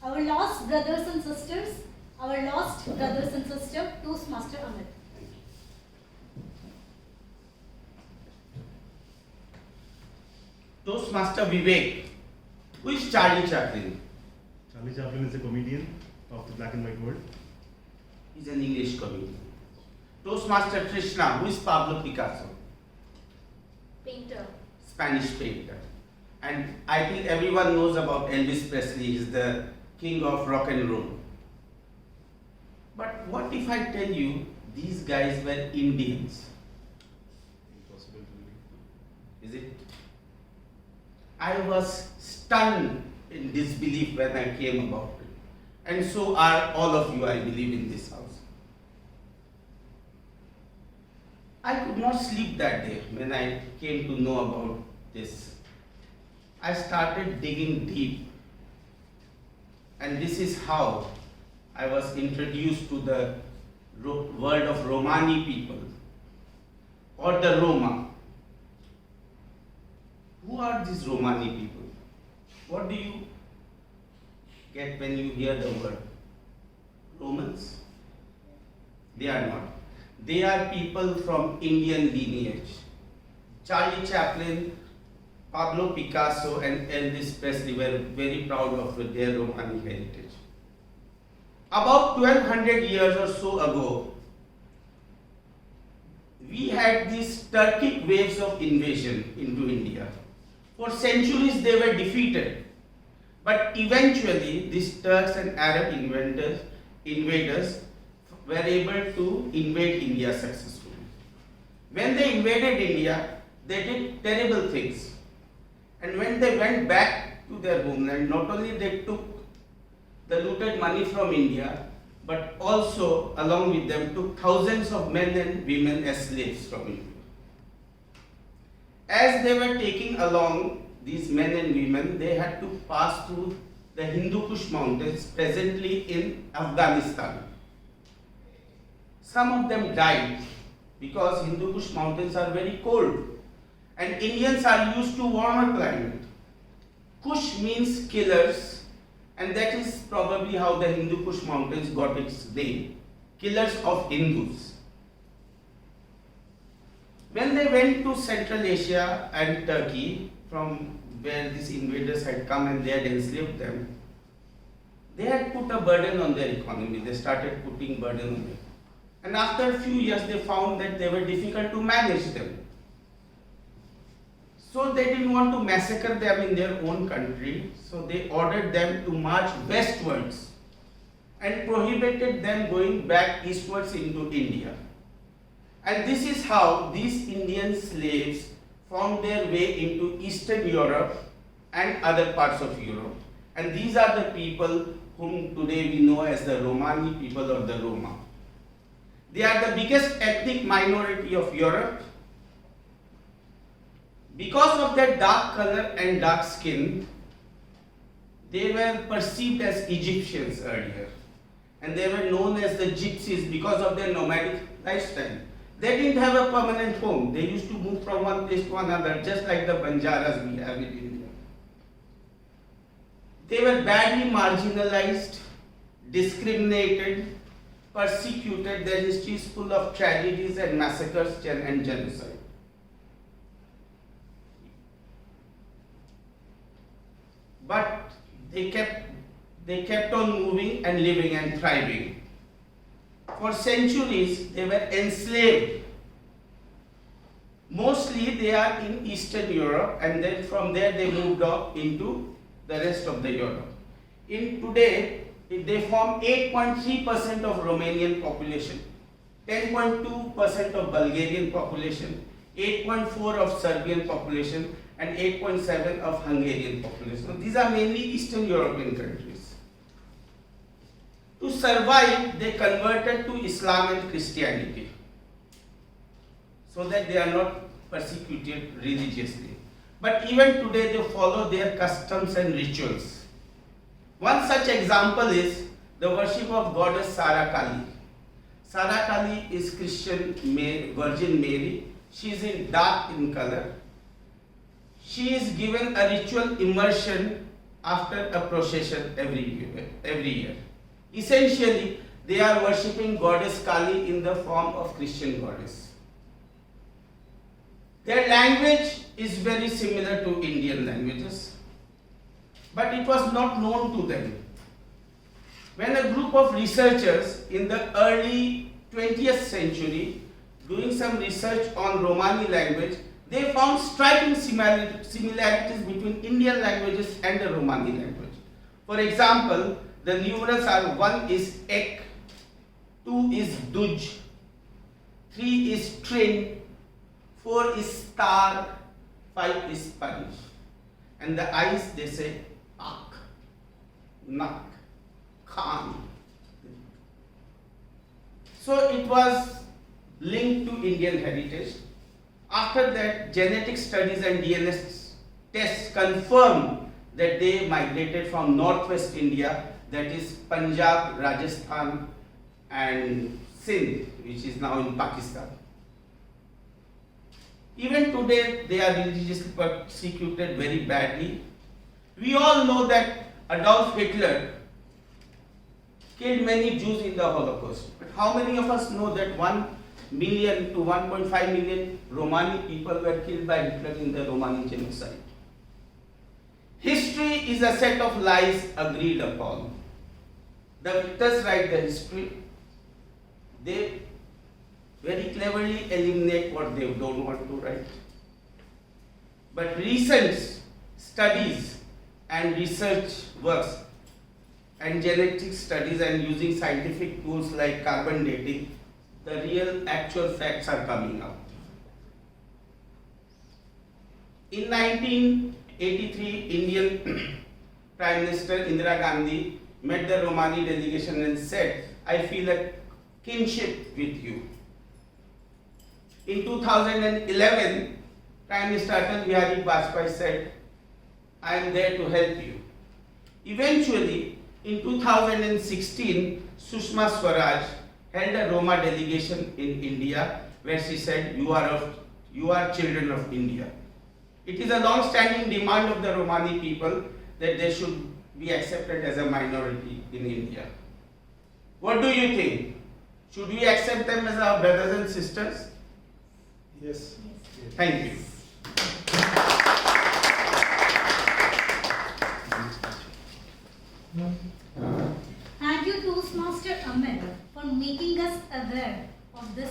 our lost brothers and sisters, Toastmaster Amit. Toastmaster Vivek. Who is Charlie Chaplin? Charlie Chaplin is a comedian of the black and white world. He's an English comedian. Toastmaster Krishna. Who is Pablo Picasso? Painter. Spanish painter. And I think everyone knows about Elvis Presley. He's the king of rock and roll. But what if I tell you these guys were Indians? Impossible to believe. Is it? I was stunned in disbelief when I came about it. And so are all of you, I believe, in this house. I could not sleep that day when I came to know about this. I started digging deep. And this is how I was introduced to the world of Romani people, or the Roma. Who are these Romani people? What do you get when you hear the word Romans? They are not. They are people from Indian lineage. Charlie Chaplin, Pablo Picasso and Elvis Presley were very proud of their Romani heritage. About 1200 years or so ago, we had these Turkic waves of invasion into India. For centuries they were defeated, but eventually these Turks and Arab invaders were able to invade India successfully. When they invaded India, they did terrible things. And when they went back to their homeland, not only they took the looted money from India, but also along with them took thousands of men and women as slaves from India. As they were taking along these men and women, they had to pass through the Hindu Kush mountains presently in Afghanistan. Some of them died because Hindu Kush mountains are very cold and Indians are used to warmer climate. Kush means killers, and that is probably how the Hindu Kush mountains got its name, killers of Hindus. When they went to Central Asia and Turkey, from where these invaders had come and they had enslaved them, they had put a burden on their economy. They started putting burden on it. And after a few years, they found that they were difficult to manage them. So they didn't want to massacre them in their own country. So they ordered them to march westwards and prohibited them going back eastwards into India. And this is how these Indian slaves found their way into Eastern Europe and other parts of Europe. And these are the people whom today we know as the Romani people or the Roma. They are the biggest ethnic minority of Europe. Because of their dark color and dark skin, they were perceived as Egyptians earlier. And they were known as the gypsies because of their nomadic lifestyle. They didn't have a permanent home. They used to move from one place to another, just like the Banjaras we have in India. They were badly marginalized, discriminated, persecuted. Their history is full of tragedies and massacres and genocide. But they kept on moving and living and thriving. For centuries, they were enslaved. Mostly they are in Eastern Europe, and then from there they moved up into the rest of the Europe. Today, they form 8.3% of Romanian population, 10.2% of Bulgarian population, 8.4% of Serbian population, and 8.7% of Hungarian population. So these are mainly Eastern European countries. To survive, they converted to Islam and Christianity so that they are not persecuted religiously. But even today, they follow their customs and rituals. One such example is the worship of goddess Sara Kali. Sara Kali is Christian Virgin Mary. She is dark in color. She is given a ritual immersion after a procession every year. Essentially, they are worshipping goddess Kali in the form of Christian goddess. Their language is very similar to Indian languages, but it was not known to them. When a group of researchers in the early 20th century doing some research on Romani language, they found striking similarities between Indian languages and the Romani language. For example, the numerals are 1 is ek, 2 is duj, 3 is trin, 4 is star, 5 is parish. And the eyes, they say ak, nak, khan. So it was linked to Indian heritage. After that, genetic studies and DNA tests confirmed that they migrated from northwest India, that is Punjab, Rajasthan and Sindh, which is now in Pakistan. Even today, they are religiously persecuted very badly. We all know that Adolf Hitler killed many Jews in the Holocaust. But how many of us know that 1 million to 1.5 million Romani people were killed by Hitler in the Romani genocide? History is a set of lies agreed upon. The victors write the history. They very cleverly eliminate what they don't want to write. But recent studies and research works and genetic studies and using scientific tools like carbon dating, the real actual facts are coming out. In 1983, Indian Prime Minister Indira Gandhi met the Romani delegation and said, "I feel a kinship with you." In 2011, Prime Minister Atal Bihari Vajpayee said, "I am there to help you." Eventually, in 2016, Sushma Swaraj held a Roma delegation in India where she said, you are children of India. It is a long-standing demand of the Romani people that they should be accepted as a minority in India. What do you think? Should we accept them as our brothers and sisters? Yes. Yes. Thank you.